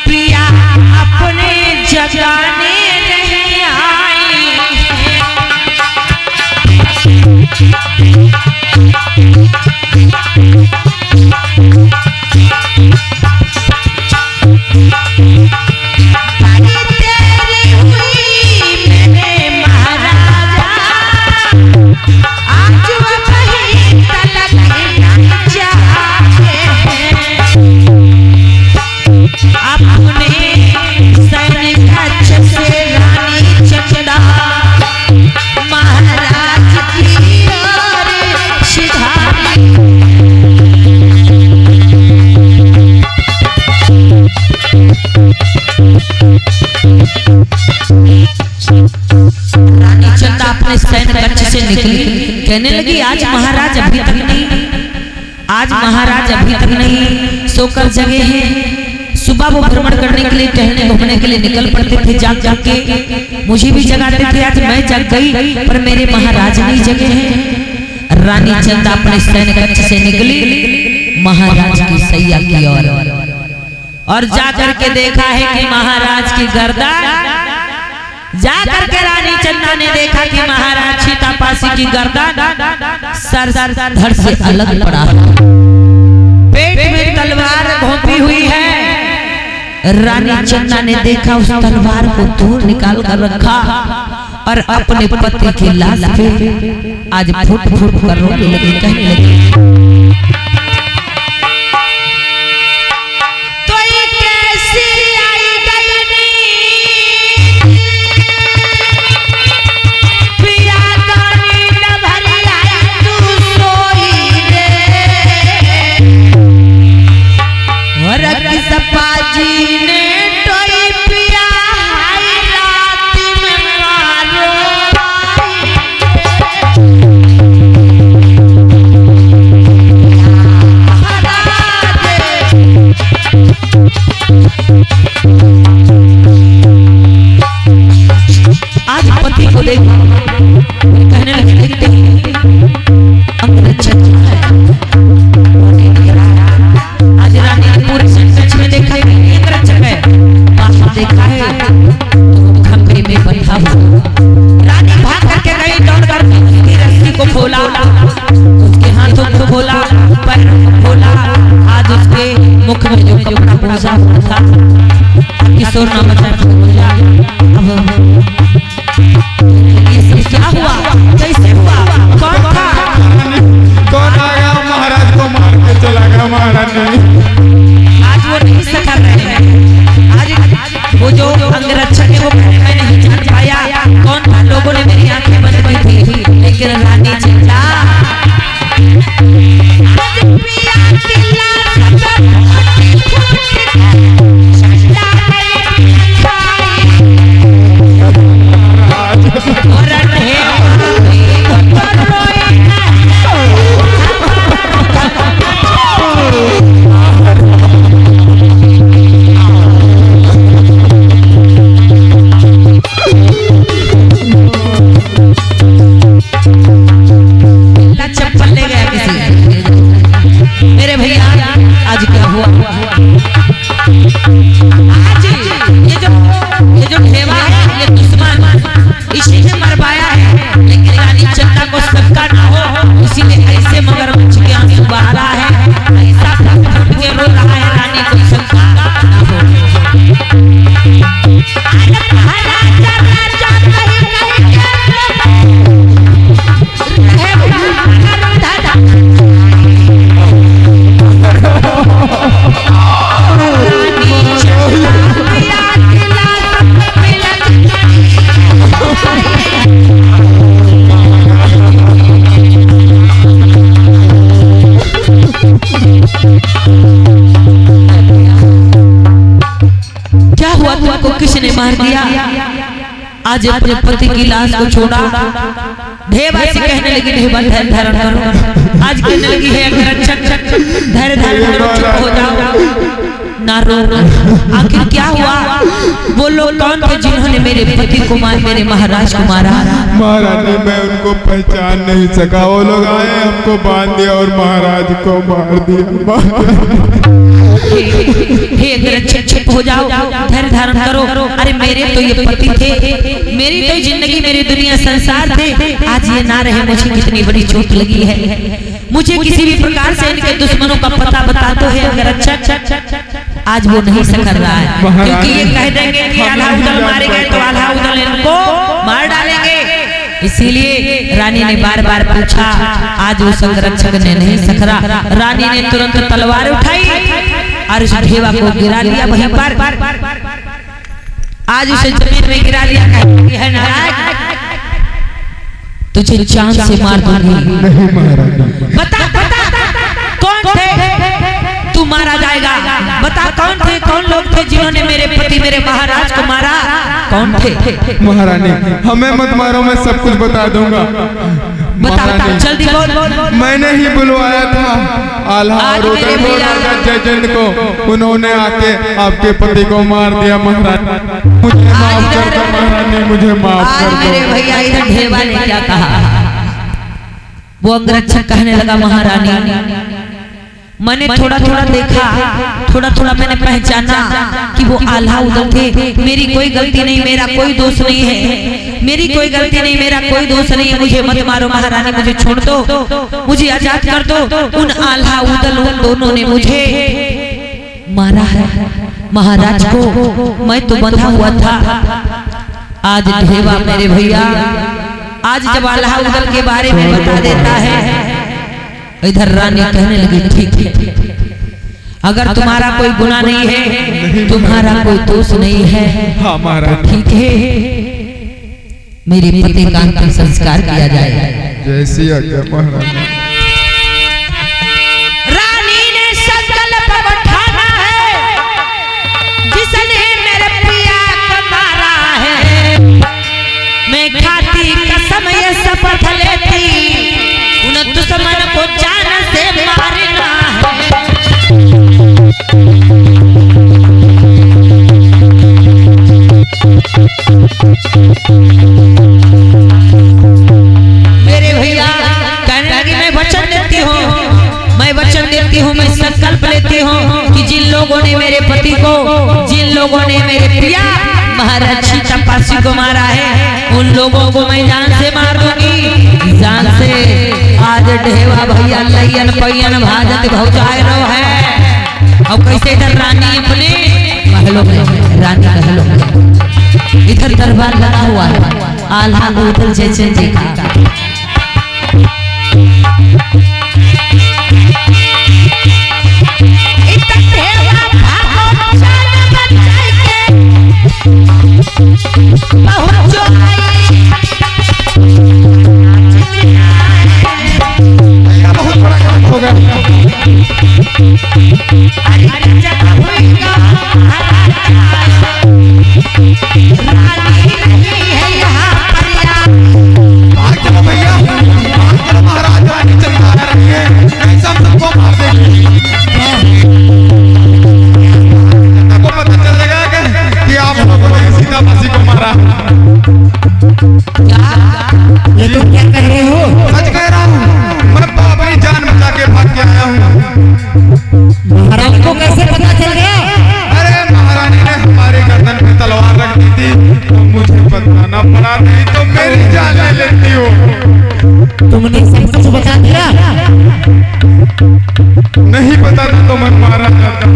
पिया अपने जगाने नहीं आई, तेरी हुई मेरे महाराजा, आज वही तलक अपने सैनिक से रानी चंदा महाराज की ओर सिधारी। रानी चंदा अपने सैनिक कक्ष से निकली, कहने लगी आज महाराज अभी तक नहीं, आज महाराज अभी तक नहीं सोकर जगे हैं। सुबह वो भ्रमण करने के लिए, टहलने घूमने के लिए निकल पड़ते थे जाग जाग के, मुझे भी जगाते थे। आज मैं जग गई पर मेरे महाराज नहीं जगे हैं। रानी चंदा अपने सैनिक कक्ष से निकली महाराज की सैया की ओर और जाकर के देखा है कि महाराज की गर्दन, जाकर के रानी चंदा ने देखा कि महाराज सीतापासी की गर्दन सर धड़ से अलग पड़ा, पेट में तलवार घोंपी हुई है। रानी चंदा ने देखा उस तलवार को दूर निकाल कर रखा और अपने पति की लाश पे आज फुट फुट कर रोने लगी, कहने लगी तो ये कैसी आई गगनी पिया गानी न भरी आई तू सोई रे, और किसपा जी ने टोई पिया हाय रात में मारो आज पति को देखा, कहने लगे अंगरक्षक है। आज रानी ने पूरे सच में देखा है अंगरक्षक है, बाहर देखा है तो खंभे में बंधा हुआ। रानी भाग करके गई, दौड़ कर उसकी रस्सी को खोला, उसके हाथों को खोला, पैर को खोला, आज उसके मुख में जो कपड़ा पोंछा हुआ था किशोर नाम का क्या हुआ, कैसे हुआ, कौन था, कौन आ गया महाराज को मार के चला गया महाराज ने। आज वो नहीं सका रहे हैं, आज वो जो अंगरक्षक है वो मैं नहीं जान पाया कौन था। लोगों ने मेरी आंखें बंद की थी, लेकिन रानी चंदा आज पिया की लाश पर मार दिया। आज अपने पति की लाश को छोड़ा। ढेबा से कहने लगी ढेबा धैर्य धारण करो। आज कहने लगी है अगर अच्छा धैर्य धारण करो, चुप हो जाओ, ना रो। आखिर क्या हुआ? वो लोग कौन थे जिन्होंने मेरे पति को मेरे महाराज को मारा? महारानी मैं उनको पहचान नहीं सका। वो लोग आए, हमको बांध दिया और महाराज को मार दिया। हे अगर चुप हो जाओ, धैर्य धारण करो। अरे मेरे तो ये पति थे, मेरी तो जिंदगी, मेरी दुनिया, संसार थे। आज ये ना रहे, मुझे कितनी बड़ी चोट लगी है। मुझे किसी भी प्रकार से इनके दुश्मनों का पता बता दो। है अगर अच्छा आज वो नहीं सकर रहा है, क्योंकि ये कह देंगे कि आल्हा उदल मारे गए तो आल्हा उदल इनको मार डालेंगे। इसीलिए रानी ने बार बार पूछा। आज उस संरक्षक ने नहीं सकरा। रानी ने तुरंत तलवार उठाई और उस ढेबा को गिरा दिया वहीं पर। आज उसे जमीन में गिरा दिया। है नारायण, तुझे चांद से मार दूंगी। बता कौन थे? तू मारा जाएगा। बता कौन थे, कौन लोग थे जिन्होंने मेरे पति, मेरे महाराज को मारा? कौन थे? महारानी हमें मत मारो, मैं सब कुछ बता दूंगा। बता जल्दी बोल। मैंने ही बुलवाया था आल्हा और उदल जजन को। उन्होंने आके आपके पति को मार दिया। महारानी मुझे माफ कर दो, महारानी मुझे माफ कर दो। मेरे भैया इधर ढेबा ने क्या कहा? वो अंगरक्षक कहने लगा महारानी मैंने थोड़ा थोड़ा देखा, थोड़ा थोड़ा मैंने पहचाना कि वो आल्हा उदल थे। मेरी कोई गलती नहीं, मेरा कोई दोष नहीं है। मेरी कोई गलती नहीं, मेरा कोई दोष नहीं है। मुझे मत मारो महारानी, मुझे छोड़ दो, मुझे आजाद कर दो। उन आल्हा उदल उन दोनों ने मुझे मारा है। महाराज को मैं तो बंधा हुआ था। आज ढेबा मेरे भैया, आज जब आल्हा उदल के बारे में बता देता है, इधर रानी कहने लगी ठीक, अगर तुम्हारा कोई गुनाह नहीं है, तुम्हारा कोई दोष नहीं है, हाँ महाराज ठीक है, मेरे पति का अंतिम संस्कार किया जाए। जैसी आज्ञा महारानी। रानी ने संकल्प उठाना है, जिसने मेरे पिया को मारा है, मैं खाती कसम ये शपथ लेती, उन दुश्मन को जान से मारना है। मेरे भैया कहने लगी मैं वचन देती हूँ, मैं वचन देती हूँ, मैं संकल्प लेती हूँ कि जिन लोगों ने मेरे पति को, जिन लोगों ने मेरे प्रिया महाराज सीतापासी को मारा है, उन लोगों को मैं जान से मार दूंगी, जान से। आज ढेवा भैया लैयन पैयन भाजत भौजाए रहो है। अब कैसे इधर रानी अपने महलों में, रानी महलों में, इधर दरबार लगा हुआ है आल्हा उदल जजन जी का। तुमने सब कुछ बता दिया? नहीं पता था तो मैं मारा जाता।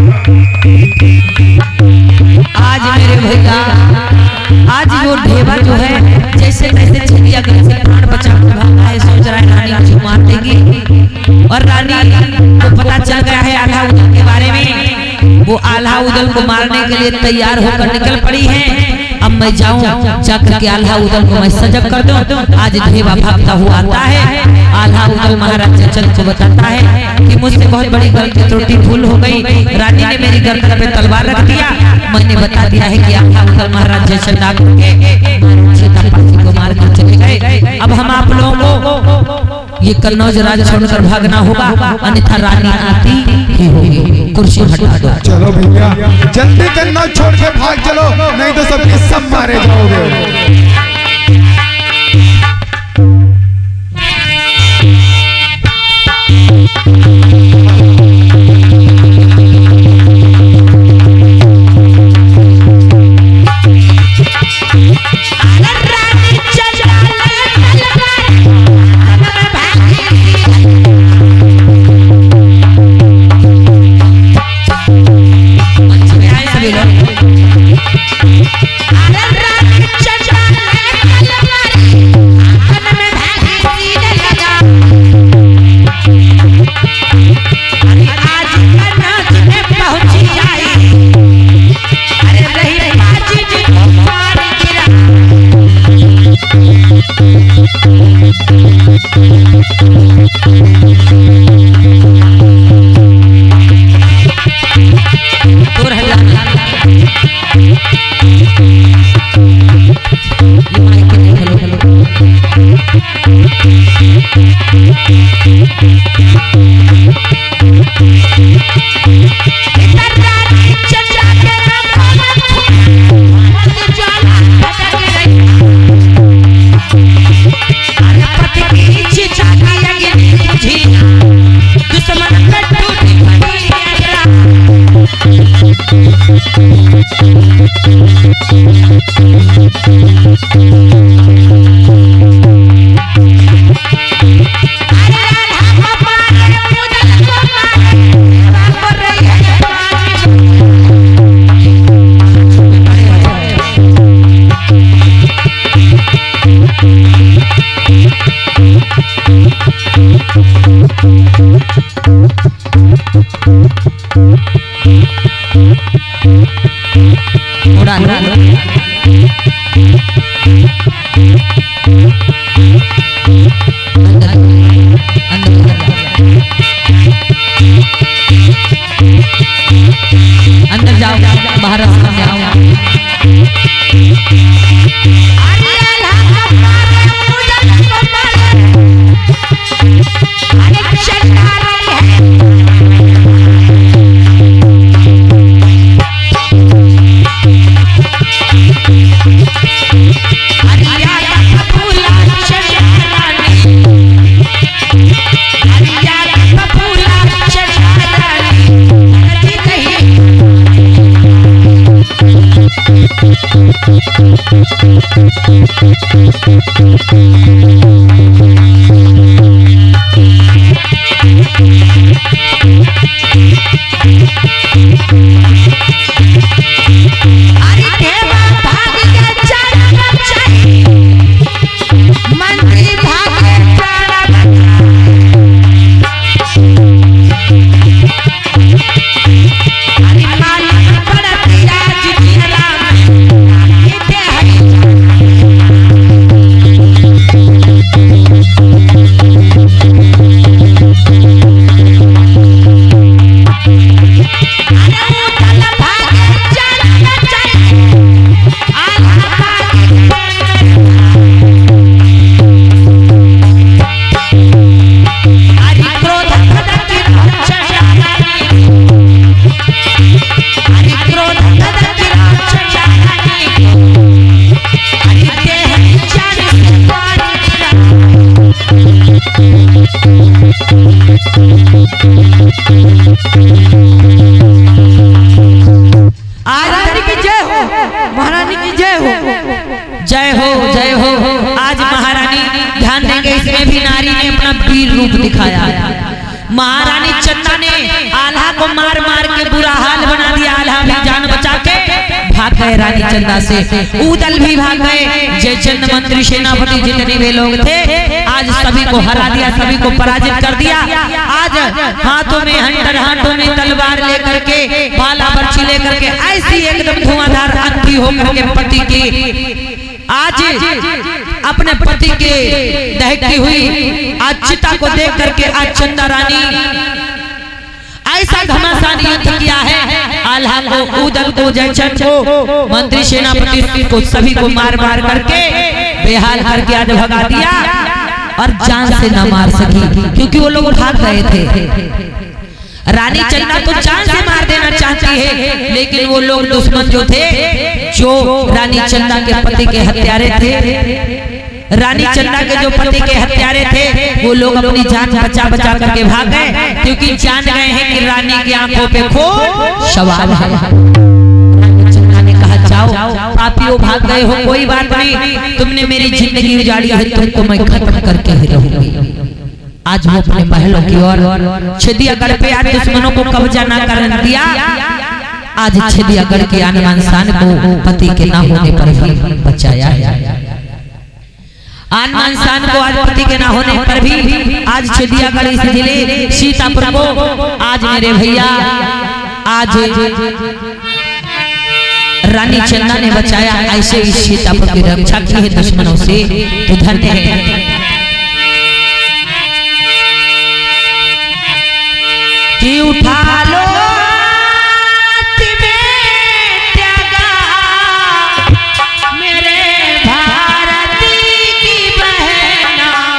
आज मेरे भैया, आज वो ढेबा जो है जैसे तैसे चिड़िया घर से प्राण बचा भागा है, सोच रहा है रानी मुझे मार देगी। और रानी को पता चल गया है आल्हा उदल के बारे में। वो आल्हा उदल को मारने के लिए तैयार होकर निकल पड़ी है। अब मैं जाऊं जाकर के आल्हा उदल को मैं सजग कर दूं। आज धेवा भागता हुआ आता है, आल्हा उदल महाराज जयचंद को बताता है कि मुझसे बहुत बड़ी गलती त्रुटि भूल हो गई, रानी ने मेरी गर्दन पे तलवार रख दिया, मैंने बता दिया है कि आल्हा उदल महाराज जयचंद आकर सीतापासी को मार कर चले गए। अब हम आप लोगों को ये कन्नौज राज छोड़कर भागना होगा, अन्यथा रानी आती ही होगी। कुर्सी हटा दो। चलो भैया जल्दी कन्नौज छोड़ के भाग चलो, नहीं तो सबके सब मारे जाओगे। अंदर जाओ, बाहर सामने आओ। महारानी की जय हो। जय हो, जय हो। आज महारानी ध्यान देंगे, इसमें भी नारी ने अपना वीर रूप दिखाया। महारानी चंदा ने आल्हा को मार मार के बुरा हाल बना दिया। आल्हा भी जान बचा के भाग गए रानी चंदा से, उदल भी भाग गए, जयचंद मंत्री सेनापति जितने भी लोग थे आज सभी को हरा दिया, सभी को पराजित कर दिया। आज हाथों में हंटर, हाथों में तलवार लेकर के, भाला बर्छी लेकर के, ऐसी एकदम धुआंधार अंधी होकर के पति की आज अपने पति के दहकती हुई आज चिता को देख करके आज चंदा रानी ऐसा घमासान युद्ध किया है। आल्हा को, उदल को, जयचंद को, मंत्री सेनापति को, सभी को मार मार करके बेहाल करके आज भगा दिया और जान से न मार सकी, क्योंकि वो लोग भाग गए थे। रानी चंदा तो जान से मार देना चाहती है, लेकिन वो लोग दुश्मन जो थे, जो रानी चंदा के पति के हत्यारे थे, रानी चंदा के जो पति के हत्यारे थे, वो लोग अपनी जान बचा बचा करके भाग गए, क्योंकि जान गए हैं कि रानी की आंखों पे खून सवार है। रानी चंदा ने कहा जाओ पापियों, भाग गए हो, कोई बात नहीं, तुमने मेरी जिंदगी उजाड़ी है, तुमको मैं खत्म करके ही रहूंगी। आज वो अपने महलों की ओर छिदियागढ़ पे आज दुश्मनों को कब्जा न करने दिया। आज छिदियागढ़ के आन शान को पति के ना होने पर भी बचाया है। आन शान को आज पति के ना होने पर भी आज छिदियागढ़ इस जिले सीतापुर को आज मेरे भैया आज रानी चंदा ने बचाया। ऐसे इस सीतापुर की रक्षा की है दुश्मनों से, तो धन्य है कि उठा लो त्यागा मेरे भारत की बहनाओं।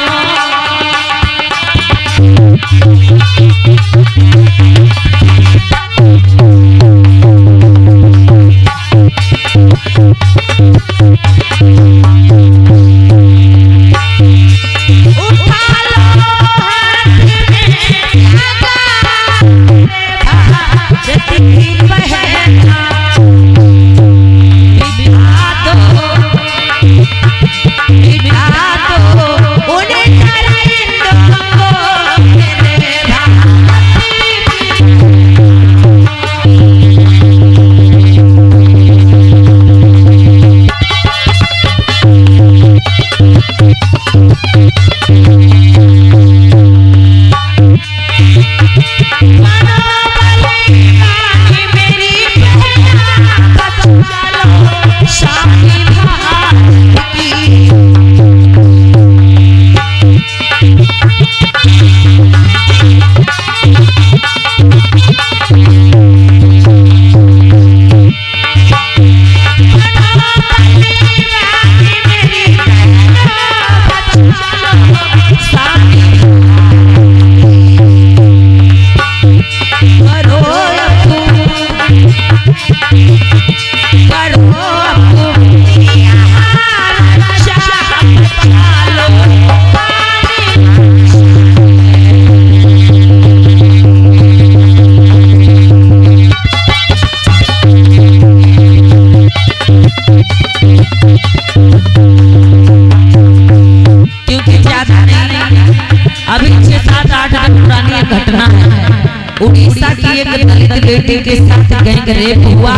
उड़ीसा की एक दलित बेटे के साथ गैंग रेप हुआ,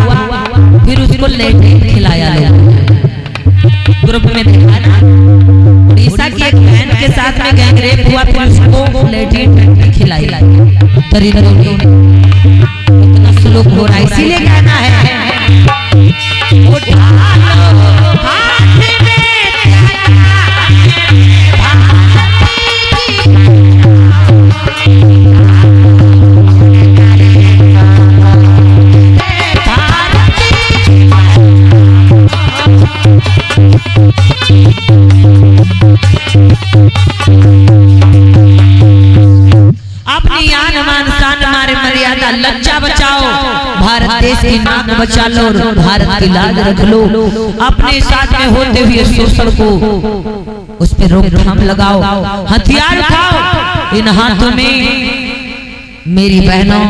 फिर उसको लैट्रिन खिलाया लोग ग्रुप में देखा ना। उड़ीसा की एक बहन के साथ में गैंग रेप हुआ, फिर उसको लैट्रिन खिलाई। दरिद्रों ने इतना सुलूक हो रहा है, इसीलिए कहना है उठा लो हाथ में अपनी आन मान शान मारे मर्यादा लज्जा बचाओ, भारत देश की नाम बचा लो और भारत की लाज रख लो। अपने साथ में होते हुए शोषण को उस पर रोकथाम लगाओ, हथियार उठाओ इन हाथों में। मेरी बहनों